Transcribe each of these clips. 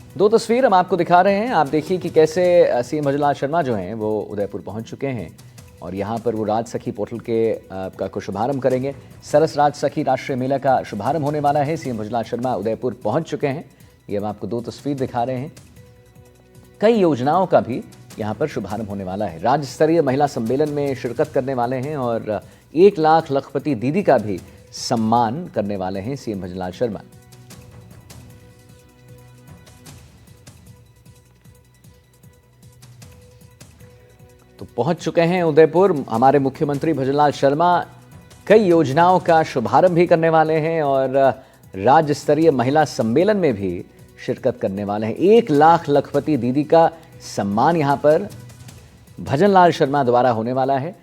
दो तस्वीर हम आपको दिखा रहे हैं। आप देखिए कि कैसे सीएम भजनलाल शर्मा जो हैं वो उदयपुर पहुंच चुके हैं और यहाँ पर वो राज सखी पोर्टल का शुभारंभ करेंगे। सरस राज सखी राष्ट्रीय मेला का शुभारंभ होने वाला है। सीएम भजनलाल शर्मा उदयपुर पहुंच चुके हैं। ये हम आपको दो तस्वीर दिखा रहे हैं। कई योजनाओं का भी यहाँ पर शुभारंभ होने वाला है। राज्य स्तरीय महिला सम्मेलन में शिरकत करने वाले हैं और 1 लाख लखपति दीदी का भी सम्मान करने वाले हैं सीएम भजनलाल शर्मा। तो पहुंच चुके हैं उदयपुर हमारे मुख्यमंत्री भजनलाल शर्मा। कई योजनाओं का शुभारंभ भी करने वाले हैं और राज्य स्तरीय महिला सम्मेलन में भी शिरकत करने वाले हैं। 1 लाख लखपति दीदी का सम्मान यहां पर भजनलाल शर्मा द्वारा होने वाला है।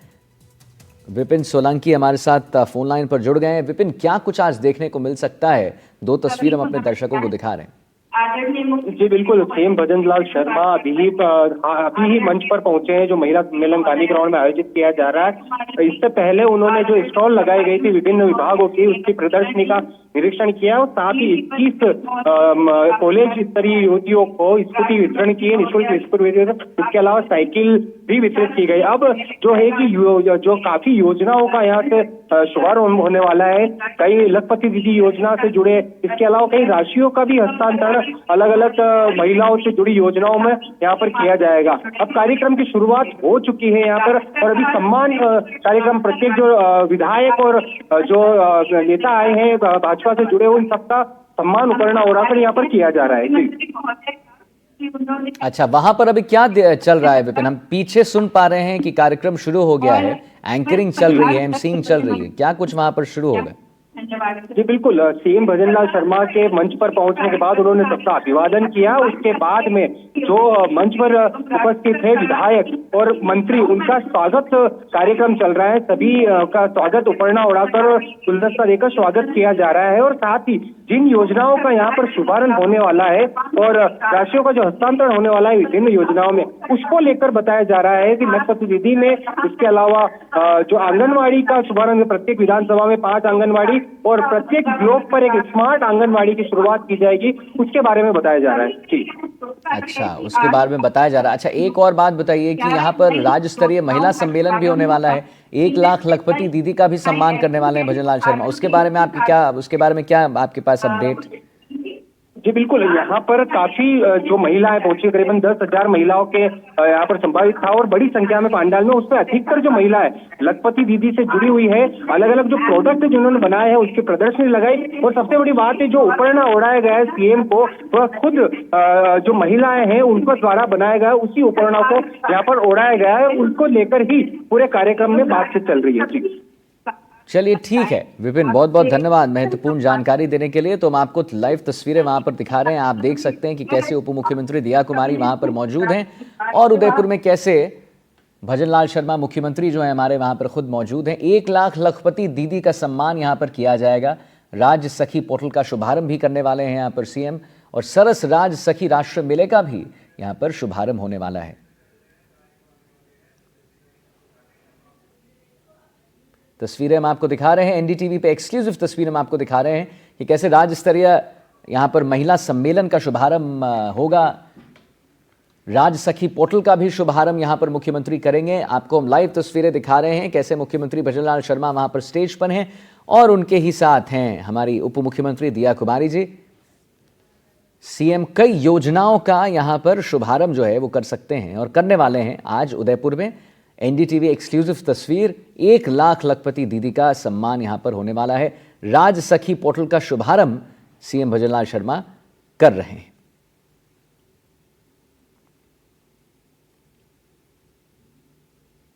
विपिन सोलंकी हमारे साथ फोन लाइन पर जुड़ गए हैं। विपिन, क्या कुछ आज देखने को मिल सकता है? दो तस्वीर हम अपने दर्शकों को दिखा रहे हैं। जी बिल्कुल, सीएम भजनलाल शर्मा अभी ही मंच पर पहुंचे हैं, जो महिला सम्मेलन गांधी ग्राउंड में आयोजित किया जा रहा है। इससे पहले उन्होंने जो स्टॉल लगाई गई थी विभिन्न विभागों की, उसकी प्रदर्शनी का निरीक्षण किया और साथ ही 21 कॉलेज स्तरीय युवतियों को स्कूटी वितरण किए, निःशुल्क स्कूटी। इसके अलावा साइकिल भी वितरित की गई। अब जो है कि जो काफी योजनाओं का यहाँ से शुभारंभ होने वाला है। कई लखपति दीदी योजना से जुड़े, इसके अलावा कई राशियों का भी हस्तांतरण अलग अलग महिलाओं से जुड़ी योजनाओं में यहाँ पर किया जाएगा। अब कार्यक्रम की शुरुआत हो चुकी है यहाँ पर और अभी सम्मान कार्यक्रम प्रत्येक जो विधायक और जो नेता आए हैं भाजपा से जुड़े हुए, उन सबका सम्मान उपकरण उड़ाकर यहाँ पर किया जा रहा है। जी अच्छा, वहां पर अभी क्या चल रहा है विपिन? हम पीछे सुन पा रहे हैं कि कार्यक्रम शुरू हो गया है, एंकरिंग चल रही है, एमसीइंग चल रही है। क्या कुछ वहां पर शुरू होगा? जी बिल्कुल, सीएम भजनलाल शर्मा के मंच पर पहुंचने के बाद उन्होंने सबका अभिवादन किया। उसके बाद में जो मंच पर उपस्थित थे विधायक और मंत्री, उनका स्वागत कार्यक्रम चल रहा है। सभी का स्वागत उपकरण उड़ाकर गुलदस्ता देकर स्वागत किया जा रहा है और साथ ही जिन योजनाओं का यहाँ पर शुभारंभ होने वाला है और राशियों का जो हस्तांतरण होने वाला है विभिन्न योजनाओं में, उसको लेकर बताया जा रहा है कि लखपति दीदी में, इसके अलावा जो आंगनबाड़ी का शुभारंभ, प्रत्येक विधानसभा में 5 आंगनबाड़ी और प्रत्येक ब्लॉक पर एक स्मार्ट आंगनबाड़ी की शुरुआत की जाएगी, उसके बारे में बताया जा रहा है। ठीक, अच्छा, उसके बारे में बताया जा रहा है। अच्छा, एक और बात बताइए कि यहाँ पर राज्य स्तरीय महिला सम्मेलन भी होने वाला है। 1 लाख लखपति दीदी का भी सम्मान करने वाले हैं भजनलाल शर्मा। उसके बारे में क्या आपके पास अपडेट? जी बिल्कुल, यहाँ पर काफी जो महिलाएं पहुंची, करीबन 10,000 महिलाओं के यहाँ पर संभावित था और बड़ी संख्या में पांडाल में, उसमें अधिकतर जो महिलाएं लखपति दीदी से जुड़ी हुई है, अलग अलग जो प्रोडक्ट जिन्होंने बनाए हैं उसकी प्रदर्शनी लगाई। और सबसे बड़ी बात है, जो उपकरण उड़ाया गया है सीएम को, वह खुद जो महिलाएं हैं उनको द्वारा बनाया गया, उसी उपकरणों को यहाँ पर उड़ाया गया है। उनको लेकर ही पूरे कार्यक्रम में बातचीत चल रही है। चलिए, ठीक है विपिन, बहुत बहुत धन्यवाद महत्वपूर्ण जानकारी देने के लिए। तो हम आपको लाइव तस्वीरें वहां पर दिखा रहे हैं। आप देख सकते हैं कि कैसे उप मुख्यमंत्री दिया कुमारी वहां पर मौजूद हैं और उदयपुर में कैसे भजनलाल शर्मा मुख्यमंत्री जो है हमारे वहां पर खुद मौजूद हैं। 1 लाख लखपति दीदी का सम्मान यहां पर किया जाएगा। राज्य सखी पोर्टल का शुभारंभ भी करने वाले हैं यहाँ पर सीएम और सरस राज सखी राष्ट्रीय मेले का भी यहाँ पर शुभारंभ होने वाला है। तस्वीरें हम आपको दिखा रहे हैं, एनडीटीवी पे एक्सक्लूसिव तस्वीर हम आपको दिखा रहे हैं कि कैसे राज्य स्तरीय यहाँ पर महिला सम्मेलन का शुभारंभ होगा। राज सखी पोर्टल का भी शुभारंभ यहाँ पर मुख्यमंत्री करेंगे। आपको हम लाइव तस्वीरें दिखा रहे हैं कैसे मुख्यमंत्री भजनलाल शर्मा वहाँ पर स्टेज पर हैं और उनके ही साथ हैं हमारी उप मुख्यमंत्री दिया कुमारी जी। सीएम कई योजनाओं का यहाँ पर शुभारंभ जो है वो कर सकते हैं और करने वाले हैं आज उदयपुर में। एनडीटीवी एक्सक्लूसिव तस्वीर, 1 लाख लखपति दीदी का सम्मान यहां पर होने वाला है। राज सखी पोर्टल का शुभारंभ सीएम भजनलाल शर्मा कर रहे हैं।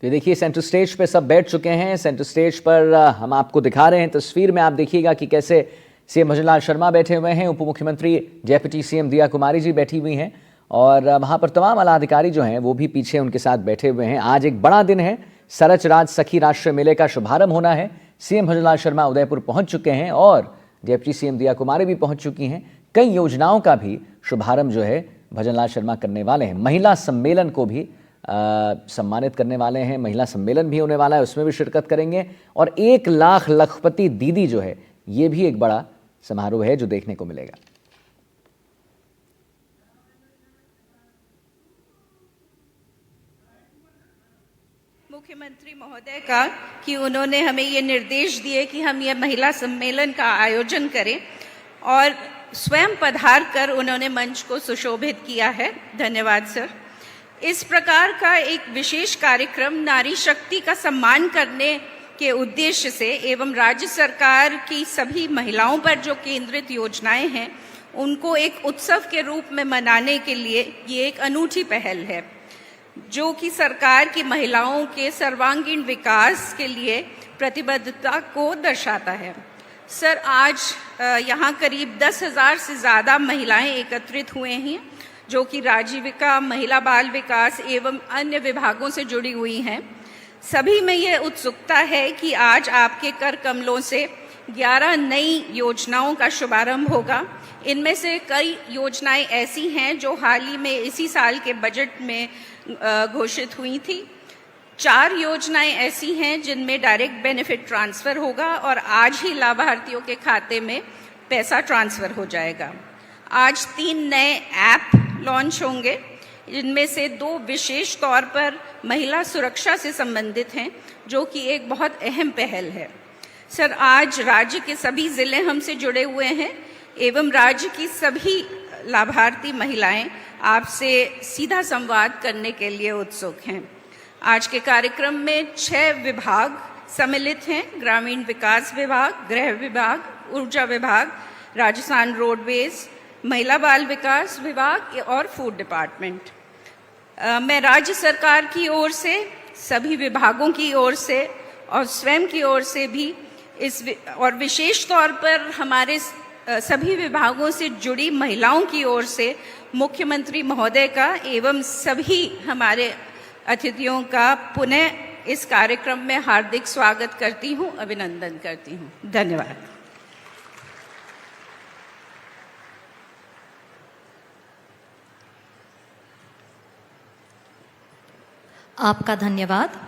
तो देखिए, सेंटर स्टेज पे सब बैठ चुके हैं। सेंटर स्टेज पर हम आपको दिखा रहे हैं तस्वीर में। आप देखिएगा कि कैसे सीएम भजनलाल शर्मा बैठे हुए हैं, उप मुख्यमंत्री डेप्यूटी सीएम दिया कुमारी जी बैठी हुई हैं और वहाँ पर तमाम आला अधिकारी जो हैं वो भी पीछे उनके साथ बैठे हुए हैं। आज एक बड़ा दिन है, सरस राज सखी राष्ट्रीय मेले का शुभारंभ होना है। सीएम भजनलाल शर्मा उदयपुर पहुंच चुके हैं और डेप्यूटी सीएम दिया कुमारी भी पहुंच चुकी हैं। कई योजनाओं का भी शुभारंभ जो है भजनलाल शर्मा करने वाले हैं। महिला सम्मेलन को भी सम्मानित करने वाले हैं। महिला सम्मेलन भी होने वाला है, उसमें भी शिरकत करेंगे और 1 लाख लखपति दीदी जो है ये भी एक बड़ा समारोह है जो देखने को मिलेगा। मुख्यमंत्री महोदय का कि उन्होंने हमें ये निर्देश दिए कि हम ये महिला सम्मेलन का आयोजन करें और स्वयं पधार कर उन्होंने मंच को सुशोभित किया है। धन्यवाद सर। इस प्रकार का एक विशेष कार्यक्रम नारी शक्ति का सम्मान करने के उद्देश्य से एवं राज्य सरकार की सभी महिलाओं पर जो केंद्रित योजनाएं हैं उनको एक उत्सव के रूप में मनाने के लिए ये एक अनूठी पहल है, जो कि सरकार की महिलाओं के सर्वांगीण विकास के लिए प्रतिबद्धता को दर्शाता है। सर, आज यहाँ करीब 10,000 से ज़्यादा महिलाएं एकत्रित हुए हैं, जो कि राजीविका, महिला बाल विकास एवं अन्य विभागों से जुड़ी हुई हैं। सभी में ये उत्सुकता है कि आज आपके कर कमलों से 11 नई योजनाओं का शुभारंभ होगा। इनमें से कई योजनाएं ऐसी हैं जो हाल ही में इसी साल के बजट में घोषित हुई थी। 4 योजनाएं ऐसी हैं जिनमें डायरेक्ट बेनिफिट ट्रांसफ़र होगा और आज ही लाभार्थियों के खाते में पैसा ट्रांसफ़र हो जाएगा। आज 3 नए ऐप लॉन्च होंगे, जिनमें से 2 विशेष तौर पर महिला सुरक्षा से संबंधित हैं, जो कि एक बहुत अहम पहल है। सर, आज राज्य के सभी ज़िले हमसे जुड़े हुए हैं एवं राज्य की सभी लाभार्थी महिलाएं आपसे सीधा संवाद करने के लिए उत्सुक हैं। आज के कार्यक्रम में 6 विभाग सम्मिलित हैं: ग्रामीण विकास विभाग, गृह विभाग, ऊर्जा विभाग, राजस्थान रोडवेज, महिला बाल विकास विभाग और फूड डिपार्टमेंट। मैं राज्य सरकार की ओर से, सभी विभागों की ओर से और स्वयं की ओर से भी और विशेष तौर पर हमारे सभी विभागों से जुड़ी महिलाओं की ओर से मुख्यमंत्री महोदय का एवं सभी हमारे अतिथियों का पुनः इस कार्यक्रम में हार्दिक स्वागत करती हूं, अभिनंदन करती हूं। धन्यवाद। आपका धन्यवाद।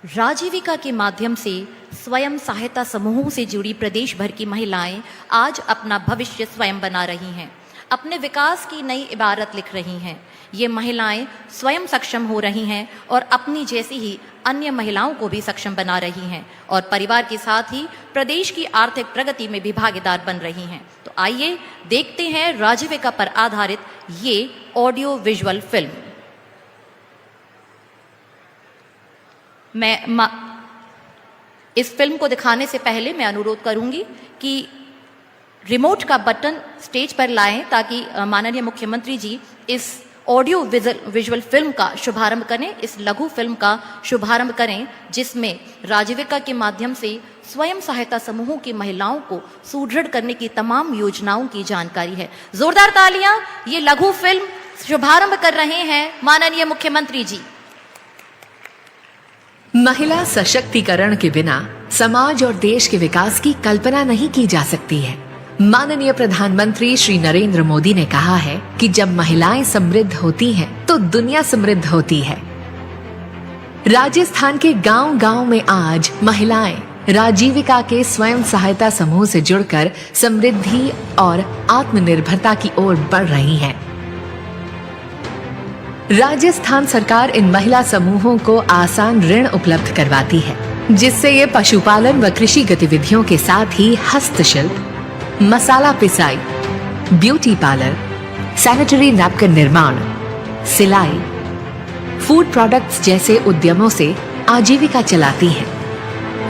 राजीविका के माध्यम से स्वयं सहायता समूहों से जुड़ी प्रदेश भर की महिलाएं आज अपना भविष्य स्वयं बना रही हैं, अपने विकास की नई इबारत लिख रही हैं। ये महिलाएं स्वयं सक्षम हो रही हैं और अपनी जैसी ही अन्य महिलाओं को भी सक्षम बना रही हैं और परिवार के साथ ही प्रदेश की आर्थिक प्रगति में भी भागीदार बन रही हैं। तो आइए देखते हैं राजीविका पर आधारित ये ऑडियो विजुअल फिल्म। इस फिल्म को दिखाने से पहले मैं अनुरोध करूंगी कि रिमोट का बटन स्टेज पर लाएं ताकि माननीय मुख्यमंत्री जी इस ऑडियो विजुअल फिल्म का शुभारंभ करें, इस लघु फिल्म का शुभारंभ करें, जिसमें राजीविका के माध्यम से स्वयं सहायता समूहों की महिलाओं को सुदृढ़ करने की तमाम योजनाओं की जानकारी है। जोरदार तालियां ये लघु फिल्म शुभारंभ कर रहे हैं माननीय मुख्यमंत्री जी। महिला सशक्तिकरण के बिना समाज और देश के विकास की कल्पना नहीं की जा सकती है। माननीय प्रधानमंत्री श्री नरेंद्र मोदी ने कहा है कि जब महिलाएं समृद्ध होती हैं, तो दुनिया समृद्ध होती है। राजस्थान के गांव-गांव में आज महिलाएं राजीविका के स्वयं सहायता समूह से जुड़कर समृद्धि और आत्मनिर्भरता की ओर बढ़ रही हैं। राजस्थान सरकार इन महिला समूहों को आसान ऋण उपलब्ध करवाती है, जिससे ये पशुपालन व कृषि गतिविधियों के साथ ही हस्तशिल्प, मसाला पिसाई, ब्यूटी पार्लर, सैनिटरी नैपकिन निर्माण, सिलाई, फूड प्रोडक्ट्स जैसे उद्यमों से आजीविका चलाती हैं।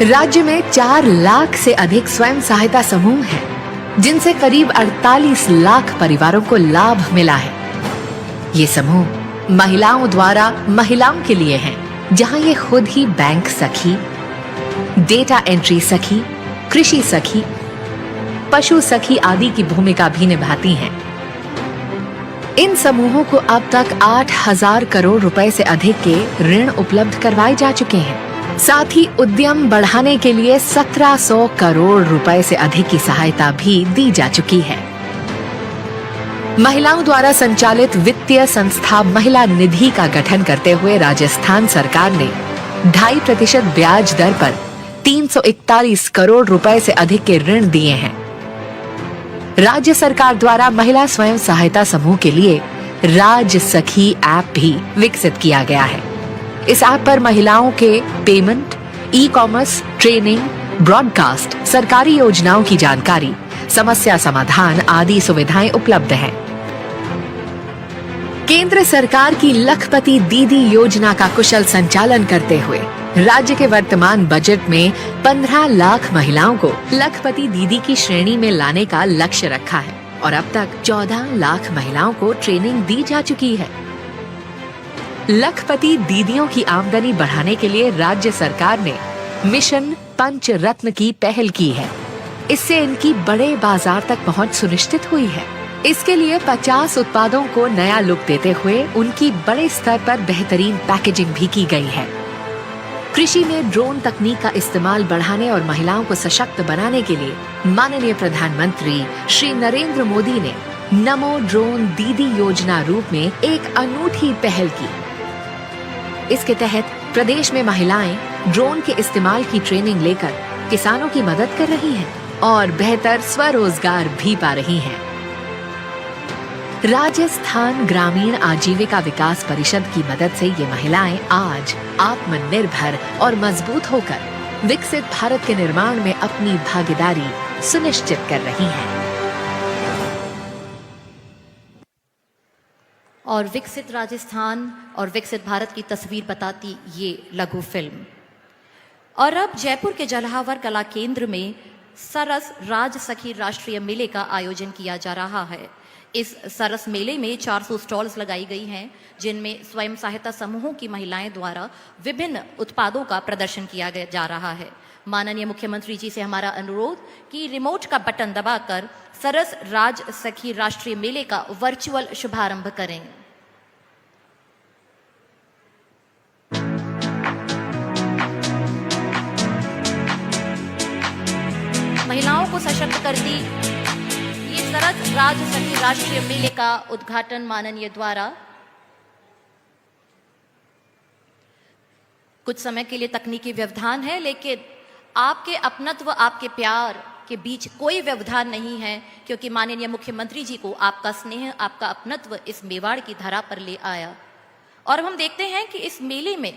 राज्य में 4 लाख से अधिक स्वयं सहायता समूह हैं, जिनसे करीब 48 लाख परिवारों को लाभ मिला है। ये समूह महिलाओं द्वारा महिलाओं के लिए हैं, जहां ये खुद ही बैंक सखी, डेटा एंट्री सखी, कृषि सखी, पशु सखी आदि की भूमिका भी निभाती हैं। इन समूहों को अब तक 8,000 करोड़ रुपए से अधिक के ऋण उपलब्ध करवाए जा चुके हैं। साथ ही उद्यम बढ़ाने के लिए 1700 करोड़ रुपए से अधिक की सहायता भी दी जा चुकी है। महिलाओं द्वारा संचालित वित्तीय संस्था महिला निधि का गठन करते हुए राजस्थान सरकार ने 2.5% ब्याज दर पर 341 करोड़ रुपए से अधिक के ऋण दिए हैं। राज्य सरकार द्वारा महिला स्वयं सहायता समूह के लिए राज सखी ऐप भी विकसित किया गया है। इस ऐप पर महिलाओं के payment, e commerce, training, broadcast, सरकारी योजनाओं की जानकारी, समस्या समाधान आदि सुविधाएं उपलब्ध हैं। केंद्र सरकार की लखपति दीदी योजना का कुशल संचालन करते हुए राज्य के वर्तमान बजट में 15 लाख महिलाओं को लखपति दीदी की श्रेणी में लाने का लक्ष्य रखा है और अब तक 14 लाख महिलाओं को ट्रेनिंग दी जा चुकी है। लखपति दीदियों की आमदनी बढ़ाने के लिए राज्य सरकार ने मिशन पंचरत्न की पहल की है। इससे इनकी बड़े बाजार तक पहुंच सुनिश्चित हुई है। इसके लिए 50 उत्पादों को नया लुक देते हुए उनकी बड़े स्तर पर बेहतरीन पैकेजिंग भी की गई है। कृषि में ड्रोन तकनीक का इस्तेमाल बढ़ाने और महिलाओं को सशक्त बनाने के लिए माननीय प्रधानमंत्री श्री नरेंद्र मोदी ने नमो ड्रोन दीदी योजना रूप में एक अनूठी पहल की। इसके तहत प्रदेश में महिलाएं ड्रोन के इस्तेमाल की ट्रेनिंग लेकर किसानों की मदद कर रही हैं और बेहतर स्वरोजगार भी पा रही हैं। राजस्थान ग्रामीण आजीविका विकास परिषद की मदद से ये महिलाएं आज आत्मनिर्भर और मजबूत होकर विकसित भारत के निर्माण में अपनी भागीदारी सुनिश्चित कर रही हैं। और विकसित राजस्थान और विकसित भारत की तस्वीर बताती ये लघु फिल्म। और अब जयपुर के जलावर कला केंद्र में सरस राज सखी राष्ट्रीय मेले का आयोजन किया जा रहा है। इस सरस मेले में 400 स्टॉल्स लगाई गई हैं, जिनमें स्वयं सहायता समूहों की महिलाएं द्वारा विभिन्न उत्पादों का प्रदर्शन किया जा रहा है। माननीय मुख्यमंत्री जी से हमारा अनुरोध कि रिमोट का बटन दबाकर सरस राज सखी राष्ट्रीय मेले का वर्चुअल शुभारंभ करें। महिलाओं को सशक्त करती ये सरस राज सखी राष्ट्रीय मेले का उद्घाटन माननीय द्वारा कुछ समय के लिए तकनीकी व्यवधान है, लेकिन आपके अपनत्व, आपके प्यार के बीच कोई व्यवधान नहीं है, क्योंकि माननीय मुख्यमंत्री जी को आपका स्नेह, आपका अपनत्व इस मेवाड़ की धरा पर ले आया। और हम देखते हैं कि इस मेले में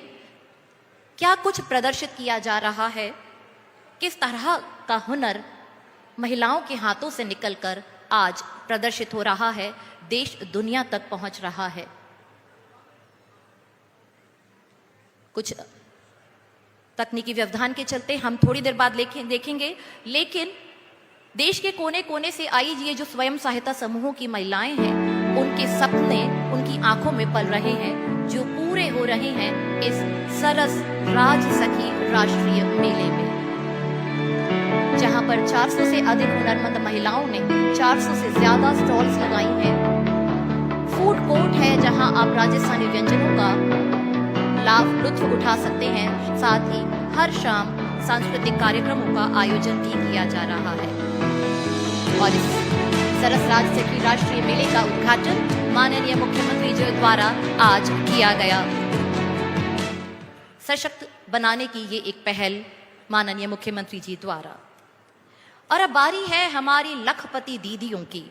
क्या कुछ प्रदर्शित किया जा रहा है, किस तरह का हुनर महिलाओं के हाथों से निकलकर आज प्रदर्शित हो रहा है, देश दुनिया तक पहुंच रहा है। कुछ तकनीकी व्यवधान के चलते हम थोड़ी देर बाद देखेंगे, लेकिन देश के कोने कोने से आई ये जो स्वयं सहायता समूहों की महिलाएं हैं, उनके सपने उनकी आंखों में पल रहे हैं, जो पूरे हो रहे हैं इस सरस राज सखी राष्ट्रीय मेले में, जहां पर 400 से अधिक हुनरमंद महिलाओं ने 400 से ज्यादा स्टॉल्स लगाई हैं। फूड कोर्ट है जहां आप राजस्थानी व्यंजनों का लुत्फ उठा सकते हैं। साथ ही हर शाम सांस्कृतिक कार्यक्रमों का आयोजन भी किया जा रहा है। और इस सरस राज सखी राष्ट्रीय मेले का उद्घाटन माननीय मुख्यमंत्री जी द्वारा आज किया गया। सशक्त बनाने की ये एक पहल माननीय मुख्यमंत्री जी द्वारा। और अब बारी है हमारी लखपति दीदियों की।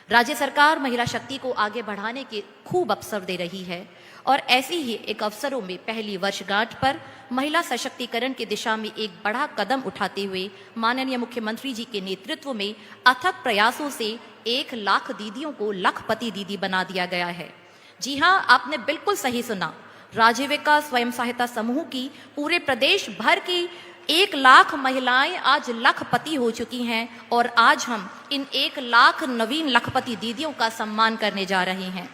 राज्य सरकार महिला शक्ति को आगे बढ़ाने के खूब अवसर दे रही है, और ऐसे ही एक अवसरों में पहली वर्षगांठ पर महिला सशक्तिकरण की दिशा में एक बड़ा कदम उठाते हुए माननीय मुख्यमंत्री जी के नेतृत्व में अथक प्रयासों से 1 लाख दीदियों को लखपति दीदी बना दिया गया है। जी हाँ, आपने बिल्कुल सही सुना। राजीविका स्वयं सहायता समूह की पूरे प्रदेश भर की 1 लाख महिलाएं आज लखपति हो चुकी हैं, और आज हम इन 1 लाख नवीन लखपति दीदियों का सम्मान करने जा रहे हैं।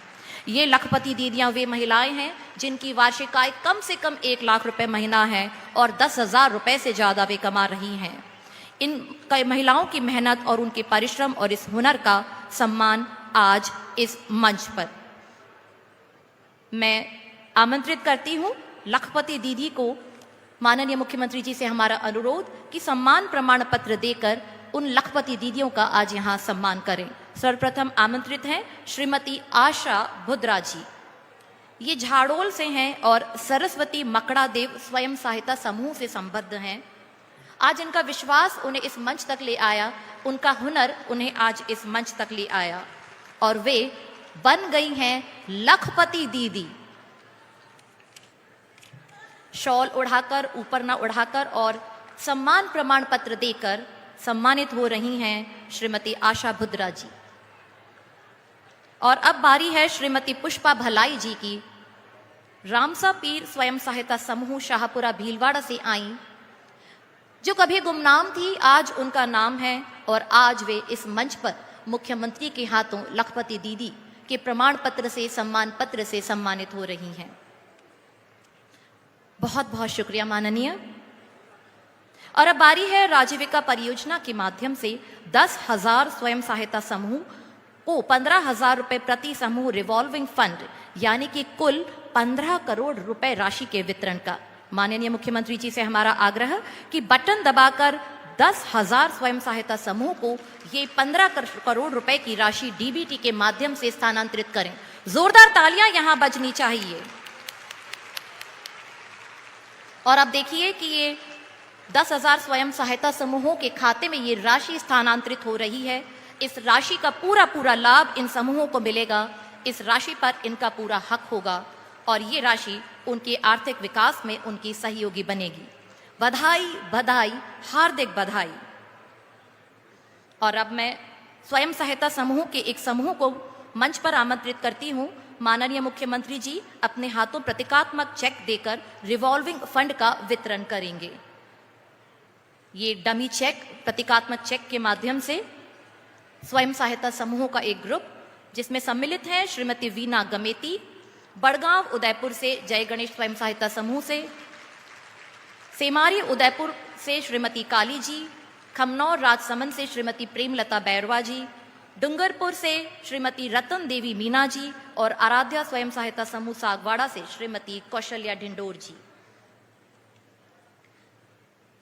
ये लखपति दीदियां वे महिलाएं हैं जिनकी वार्षिक आय कम से कम 1 लाख रुपए महीना है, और 10,000 रुपए से ज्यादा वे कमा रही हैं। इन महिलाओं की मेहनत और उनके परिश्रम और इस हुनर का सम्मान आज इस मंच पर मैं आमंत्रित करती हूँ। लखपति दीदी को माननीय मुख्यमंत्री जी से हमारा अनुरोध कि सम्मान प्रमाण पत्र देकर उन लखपति दीदियों का आज यहाँ सम्मान करें। सर्वप्रथम आमंत्रित हैं श्रीमती आशा भुद्रा जी। ये झाड़ोल से हैं और सरस्वती मकड़ा देव स्वयं सहायता समूह से संबद्ध हैं। आज इनका विश्वास उन्हें इस मंच तक ले आया, उनका हुनर उन्हें आज इस मंच तक ले आया, और वे बन गई हैं लखपति दीदी। शॉल उड़ाकर, ऊपर ना उड़ाकर और सम्मान प्रमाण पत्र देकर सम्मानित हो रही हैं श्रीमती आशा भुद्रा जी। और अब बारी है श्रीमती पुष्पा भलाई जी की। रामसा पीर स्वयं सहायता समूह शाहपुरा भीलवाड़ा से आई, जो कभी गुमनाम थी, आज उनका नाम है और आज वे इस मंच पर मुख्यमंत्री के हाथों लखपति दीदी के प्रमाण पत्र से, सम्मान पत्र से सम्मानित हो रही हैं। बहुत बहुत शुक्रिया माननीय। और अब बारी है राजीविका परियोजना के माध्यम से 10,000 स्वयं सहायता समूह को 15,000 रुपए प्रति समूह रिवॉल्विंग फंड यानी कि कुल 15 करोड़ रुपए राशि के वितरण का। माननीय मुख्यमंत्री जी से हमारा आग्रह कि बटन दबाकर 10,000 स्वयं सहायता समूह को ये 15 करोड़ रुपए की राशि डीबीटी के माध्यम से स्थानांतरित करें। जोरदार तालियां यहां बजनी चाहिए। और अब देखिए कि ये 10,000 स्वयं सहायता समूहों के खाते में ये राशि स्थानांतरित हो रही है। इस राशि का पूरा लाभ इन समूहों को मिलेगा। इस राशि पर इनका पूरा हक होगा और ये राशि उनके आर्थिक विकास में उनकी सहयोगी बनेगी। बधाई बधाई, हार्दिक बधाई। और अब मैं स्वयं सहायता समूह के एक समूह को मंच पर आमंत्रित करती हूं। माननीय मुख्यमंत्री जी अपने हाथों प्रतीकात्मक चेक देकर रिवॉल्विंग फंड का वितरण करेंगे। ये डमी चेक, प्रतीकात्मक चेक के माध्यम से स्वयं सहायता समूहों का एक ग्रुप जिसमें सम्मिलित हैं श्रीमती वीना गमेती, बड़गांव उदयपुर से जय गणेश स्वयं सहायता समूह से, सेमारी उदयपुर से श्रीमती काली जी, खमनौर राजसमंद से श्रीमती प्रेमलता बैरवा जी, डूंगरपुर से श्रीमती रतन देवी मीना जी और आराध्या स्वयं सहायता समूह सागवाड़ा से श्रीमती कौशल्या ढिंडोर जी।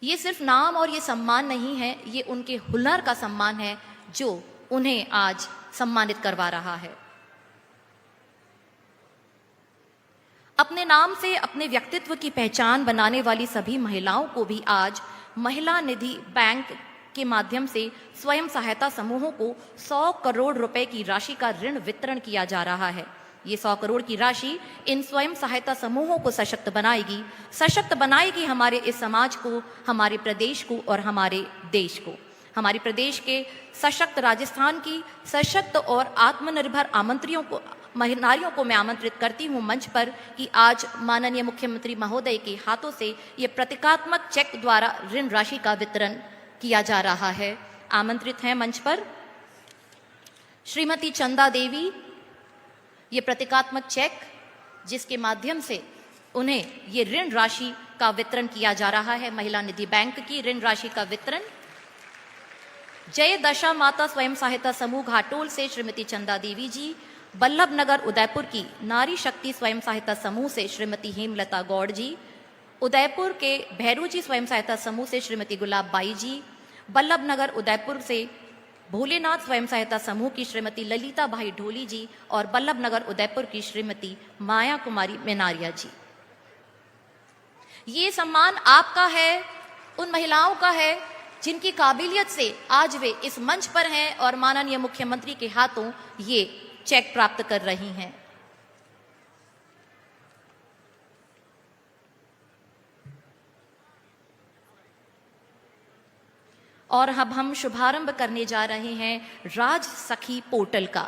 ये सिर्फ नाम और ये सम्मान नहीं है, ये उनके हुनर का सम्मान है जो उन्हें आज सम्मानित करवा रहा है। अपने नाम से अपने व्यक्तित्व की पहचान बनाने वाली सभी महिलाओं को भी आज महिला निधि बैंक के माध्यम से स्वयं सहायता समूहों को 100 करोड़ रुपए की राशि का ऋण वितरण किया जा रहा है। ये 100 करोड़ की राशि इन स्वयं सहायता समूहों को सशक्त बनाएगी हमारे इस समाज को, हमारे प्रदेश को और हमारे देश को। हमारे प्रदेश के सशक्त राजस्थान की सशक्त और आत्मनिर्भर नारियों को मैं आमंत्रित करती हूं मंच पर कि आज माननीय मुख्यमंत्री महोदय के हाथों से ये प्रतीकात्मक चेक द्वारा ऋण राशि का वितरण किया जा रहा है। आमंत्रित हैं मंच पर श्रीमती चंदा देवी। ये प्रतीकात्मक चेक जिसके माध्यम से उन्हें ये ऋण राशि का वितरण किया जा रहा है, महिला निधि बैंक की ऋण राशि का वितरण। जय दशा माता स्वयं सहायता समूह घाटोल से श्रीमती चंदा देवी जी, बल्लभ नगर उदयपुर की नारी शक्ति स्वयं सहायता समूह से श्रीमती हेमलता गौड़ जी, उदयपुर के भैरू जी स्वयं सहायता समूह से श्रीमती गुलाब बाई जी, बल्लभ नगर उदयपुर से भोलेनाथ स्वयं सहायता समूह की श्रीमती ललिता भाई ढोली जी और बल्लभ नगर उदयपुर की श्रीमती माया कुमारी मेनारिया जी। ये सम्मान आपका है, उन महिलाओं का है जिनकी काबिलियत से आज वे इस मंच पर हैं और माननीय मुख्यमंत्री के हाथों ये चेक प्राप्त कर रही हैं। और अब हम शुभारंभ करने जा रहे हैं राज सखी पोर्टल का।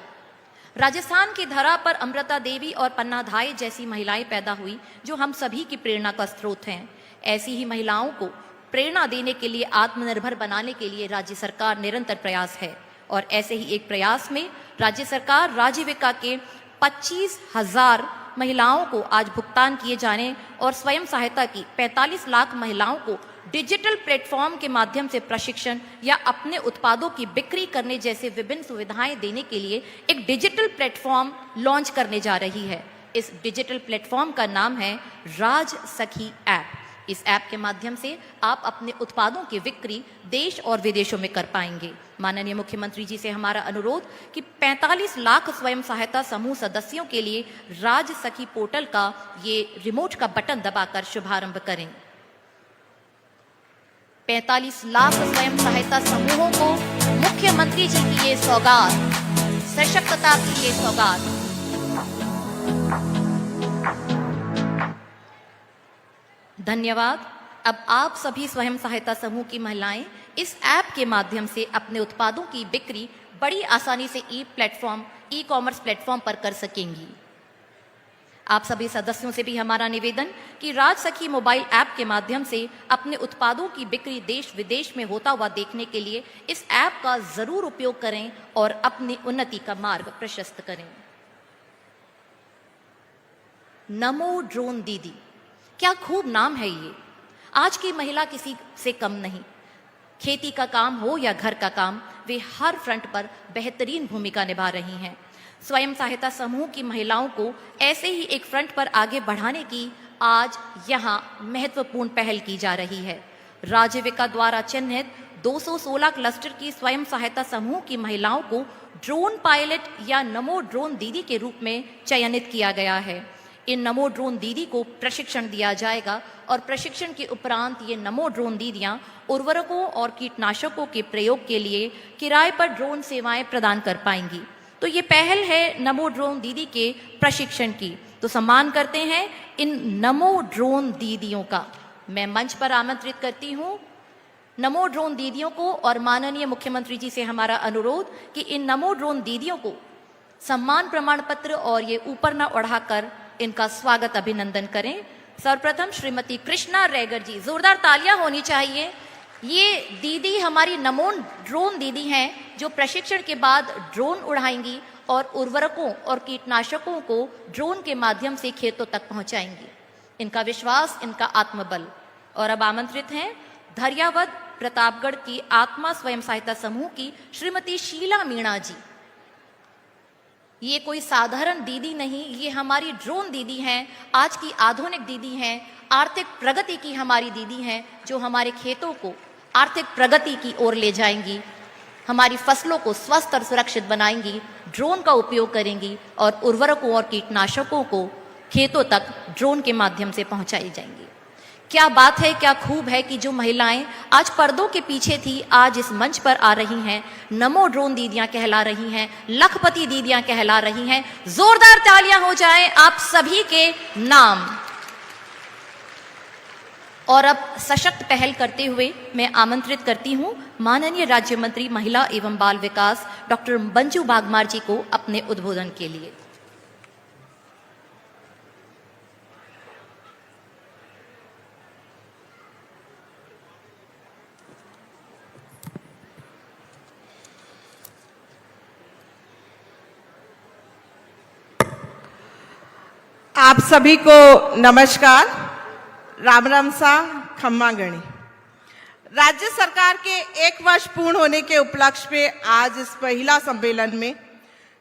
राजस्थान की धरा पर अमृता देवी और पन्ना धाई जैसी महिलाएं पैदा हुई जो हम सभी की प्रेरणा का स्रोत हैं। ऐसी ही महिलाओं को प्रेरणा देने के लिए, आत्मनिर्भर बनाने के लिए राज्य सरकार निरंतर प्रयास है। और ऐसे ही एक प्रयास में राज्य सरकार राजीविका के 25,000 महिलाओं को आज भुगतान किए जाने और स्वयं सहायता की 45 लाख महिलाओं को डिजिटल प्लेटफॉर्म के माध्यम से प्रशिक्षण या अपने उत्पादों की बिक्री करने जैसे विभिन्न सुविधाएं देने के लिए एक डिजिटल प्लेटफॉर्म लॉन्च करने जा रही है। इस डिजिटल प्लेटफॉर्म का नाम है राज सखी ऐप। इस ऐप के माध्यम से आप अपने उत्पादों की बिक्री देश और विदेशों में कर पाएंगे। माननीय मुख्यमंत्री जी से हमारा अनुरोध कि 45 लाख स्वयं सहायता समूह सदस्यों के लिए राज सखी पोर्टल का ये रिमोट का बटन दबाकर शुभारंभ करें। 45 लाख स्वयं सहायता समूहों को मुख्यमंत्री जी की ये सौगात, सशक्तता की ये सौगात धन्यवाद। अब आप सभी स्वयं सहायता समूह की महिलाएं इस ऐप के माध्यम से अपने उत्पादों की बिक्री बड़ी आसानी से ई कॉमर्स प्लेटफॉर्म पर कर सकेंगी। आप सभी सदस्यों से भी हमारा निवेदन कि राजसखी मोबाइल ऐप के माध्यम से अपने उत्पादों की बिक्री देश विदेश में होता हुआ देखने के लिए इस ऐप का जरूर उपयोग करें और अपनी उन्नति का मार्ग प्रशस्त करें। नमो ड्रोन दीदी, क्या खूब नाम है ये। आज की महिला किसी से कम नहीं। खेती का काम हो या घर का काम, वे हर फ्रंट पर बेहतरीन भूमिका निभा रही हैं। स्वयं सहायता समूह की महिलाओं को ऐसे ही एक फ्रंट पर आगे बढ़ाने की आज यहाँ महत्वपूर्ण पहल की जा रही है। राज्यविका द्वारा चिन्हित 216 क्लस्टर की स्वयं सहायता समूह की महिलाओं को ड्रोन पायलट या नमो ड्रोन दीदी के रूप में चयनित किया गया है। इन नमो ड्रोन दीदी को प्रशिक्षण दिया जाएगा और प्रशिक्षण के उपरांत ये नमो ड्रोन दीदियां उर्वरकों और कीटनाशकों के प्रयोग के लिए किराए पर ड्रोन सेवाएं प्रदान कर पाएंगी। तो ये पहल है नमो ड्रोन दीदी के प्रशिक्षण की। तो सम्मान करते हैं इन नमो ड्रोन दीदियों का। मैं मंच पर आमंत्रित करती हूँ नमो ड्रोन दीदियों को और माननीय मुख्यमंत्री जी से हमारा अनुरोध कि इन नमो ड्रोन दीदियों को सम्मान प्रमाण पत्र और ये ऊपर न उड़ाकर इनका स्वागत अभिनंदन करें। सर्वप्रथम श्रीमती कृष्णा रैगर जी, जोरदार तालियां होनी चाहिए। ये दीदी हमारी नमो ड्रोन दीदी हैं जो प्रशिक्षण के बाद ड्रोन उड़ाएंगी और उर्वरकों और कीटनाशकों को ड्रोन के माध्यम से खेतों तक पहुंचाएंगी। इनका विश्वास, इनका आत्मबल। और अब आमंत्रित हैं धैर्यवद प्रतापगढ़ की आत्मा स्वयं सहायता समूह की श्रीमती शीला मीणा जी। ये कोई साधारण दीदी नहीं, ये हमारी ड्रोन दीदी हैं, आज की आधुनिक दीदी हैं, आर्थिक प्रगति की हमारी दीदी हैं जो हमारे खेतों को आर्थिक प्रगति की ओर ले जाएंगी, हमारी फसलों को स्वस्थ और सुरक्षित बनाएंगी, ड्रोन का उपयोग करेंगी और उर्वरकों और कीटनाशकों को खेतों तक ड्रोन के माध्यम से पहुंचाई जाएंगी। क्या बात है, क्या खूब है कि जो महिलाएं आज पर्दों के पीछे थी आज इस मंच पर आ रही हैं, नमो ड्रोन दीदियां कहला रही हैं, लखपति दीदियां कहला रही हैं। जोरदार तालियां हो जाएं आप सभी के नाम। और अब सशक्त पहल करते हुए मैं आमंत्रित करती हूं माननीय राज्य मंत्री महिला एवं बाल विकास डॉक्टर मंजू बागमार जी को अपने उद्बोधन के लिए। आप सभी को नमस्कार, राम राम सा, खम्मा गणी। राज्य सरकार के 1 वर्ष पूर्ण होने के उपलक्ष्य पे आज इस महिला सम्मेलन में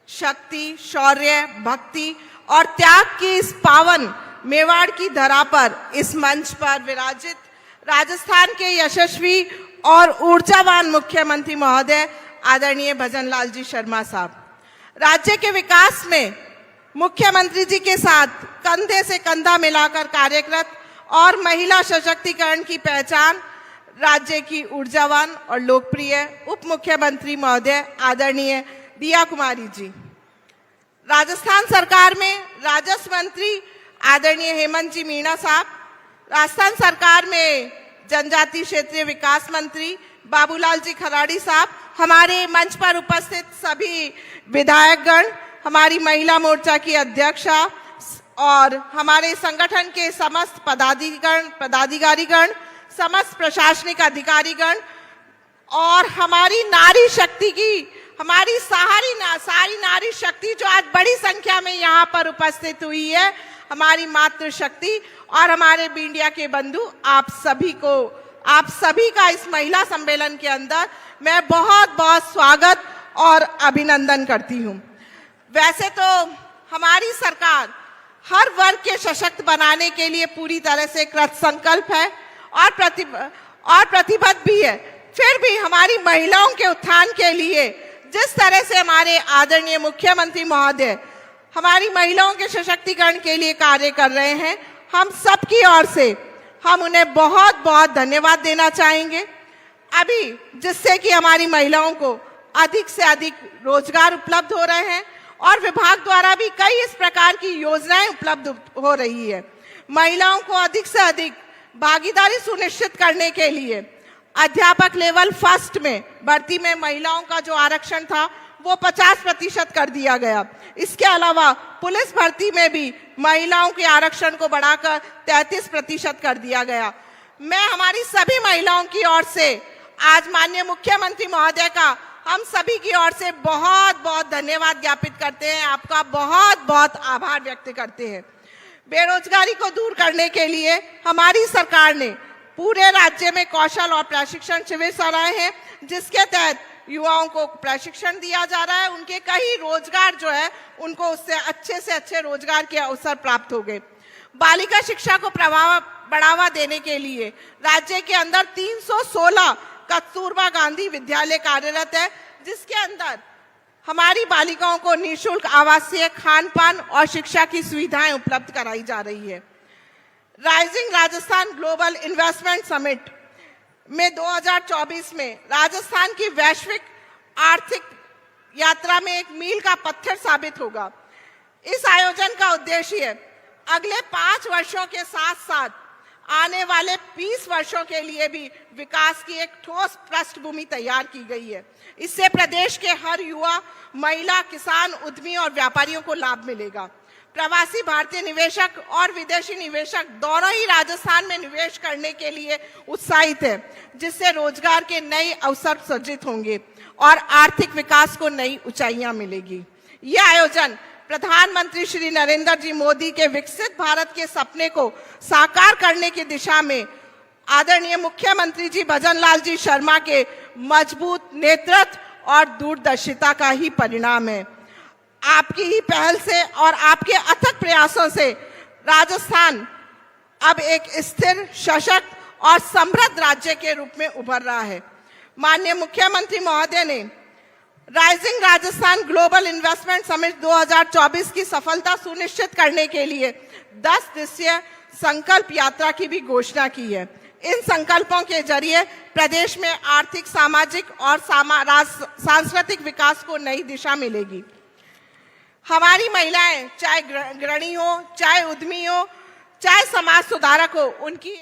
शक्ति, शौर्य, भक्ति और त्याग की इस पावन मेवाड़ की धरा पर इस मंच पर विराजित राजस्थान के यशस्वी और ऊर्जावान मुख्यमंत्री महोदय आदरणीय भजनलाल जी शर्मा साहब, राज्य के विकास में मुख्यमंत्री जी के साथ कंधे से कंधा मिलाकर कार्यरत और महिला सशक्तिकरण की पहचान राज्य की ऊर्जावान और लोकप्रिय उप मुख्यमंत्री महोदय आदरणीय दिया कुमारी जी, राजस्थान सरकार में राजस्व मंत्री आदरणीय हेमंत जी मीणा साहब, राजस्थान सरकार में जनजातीय क्षेत्रीय विकास मंत्री बाबूलाल जी खराड़ी साहब, हमारे मंच पर उपस्थित सभी विधायकगण, हमारी महिला मोर्चा की अध्यक्षा और हमारे संगठन के समस्त पदाधिकारीगण, समस्त प्रशासनिक अधिकारीगण और हमारी नारी शक्ति की, हमारी सारी नारी शक्ति जो आज बड़ी संख्या में यहाँ पर उपस्थित हुई है, हमारी मातृशक्ति और हमारे मीडिया के बंधु, आप सभी का इस महिला सम्मेलन के अंदर मैं बहुत बहुत स्वागत और अभिनंदन करती हूँ। वैसे तो हमारी सरकार हर वर्ग के सशक्त बनाने के लिए पूरी तरह से कृत संकल्प है और प्रतिबद्ध भी है, फिर भी हमारी महिलाओं के उत्थान के लिए जिस तरह से हमारे आदरणीय मुख्यमंत्री महोदय हमारी महिलाओं के सशक्तिकरण के लिए कार्य कर रहे हैं, हम सबकी ओर से हम उन्हें बहुत बहुत धन्यवाद देना चाहेंगे। अभी जिससे कि हमारी महिलाओं को अधिक से अधिक रोजगार उपलब्ध हो रहे हैं और विभाग द्वारा भी कई इस प्रकार की योजनाएं उपलब्ध हो रही है। महिलाओं को अधिक से अधिक भागीदारी सुनिश्चित करने के लिए अध्यापक लेवल फर्स्ट में भर्ती में महिलाओं का जो आरक्षण था वो 50% कर दिया गया। इसके अलावा पुलिस भर्ती में भी महिलाओं के आरक्षण को बढ़ाकर 33% कर दिया गया। मैं हमारी सभी महिलाओं की ओर से आज माननीय मुख्यमंत्री महोदय का हम सभी की ओर से बहुत बहुत धन्यवाद ज्ञापित करते हैं, आपका बहुत बहुत आभार व्यक्त करते हैं। बेरोजगारी को दूर करने के लिए हमारी सरकार ने पूरे राज्य में कौशल और प्रशिक्षण शिविर चलाए हैं, जिसके तहत युवाओं को प्रशिक्षण दिया जा रहा है। उनके कई रोजगार जो है उनको उससे अच्छे से अच्छे रोजगार के अवसर प्राप्त हो गए। बालिका शिक्षा को बढ़ावा देने के लिए राज्य के अंदर 316 कस्तूरबा गांधी विद्यालय कार्यरत है, जिसके अंदर हमारी बालिकाओं को निःशुल्क आवासीय खान पान और शिक्षा की सुविधाएं उपलब्ध कराई जा रही है। Rising Rajasthan global investment summit में 2024 में राजस्थान की वैश्विक आर्थिक यात्रा में एक मील का पत्थर साबित होगा। इस आयोजन का उद्देश्य अगले 5 वर्षों के साथ साथ आने वाले 20 वर्षों के लिए भी विकास की एक ठोस पृष्ठभूमि तैयार की गई है। इससे प्रदेश के हर युवा, महिला, किसान, उद्यमी और व्यापारियों को लाभ मिलेगा। प्रवासी भारतीय निवेशक और विदेशी निवेशक दोनों ही राजस्थान में निवेश करने के लिए उत्साहित है, जिससे रोजगार के नए अवसर सृजित होंगे और आर्थिक विकास को नई ऊंचाइयां मिलेगी। यह आयोजन प्रधानमंत्री श्री नरेंद्र जी मोदी के विकसित भारत के सपने को साकार करने की दिशा में आदरणीय मुख्यमंत्री जी भजन लाल जी शर्मा के मजबूत नेतृत्व और दूरदर्शिता का ही परिणाम है। आपकी ही पहल से और आपके अथक प्रयासों से राजस्थान अब एक स्थिर, सशक्त और समृद्ध राज्य के रूप में उभर रहा है। माननीय मुख्यमंत्री महोदय ने rising Rajasthan global investment summit 2024 की सफलता सुनिश्चित करने के लिए 10 दिवसीय संकल्प यात्रा की भी घोषणा की है। इन संकल्पों के जरिए प्रदेश में आर्थिक, सामाजिक और सांस्कृतिक विकास को नई दिशा मिलेगी। हमारी महिलाएं चाहे गृहिणी हो, चाहे उद्यमी हो, चाहे समाज सुधारक हो, उनकी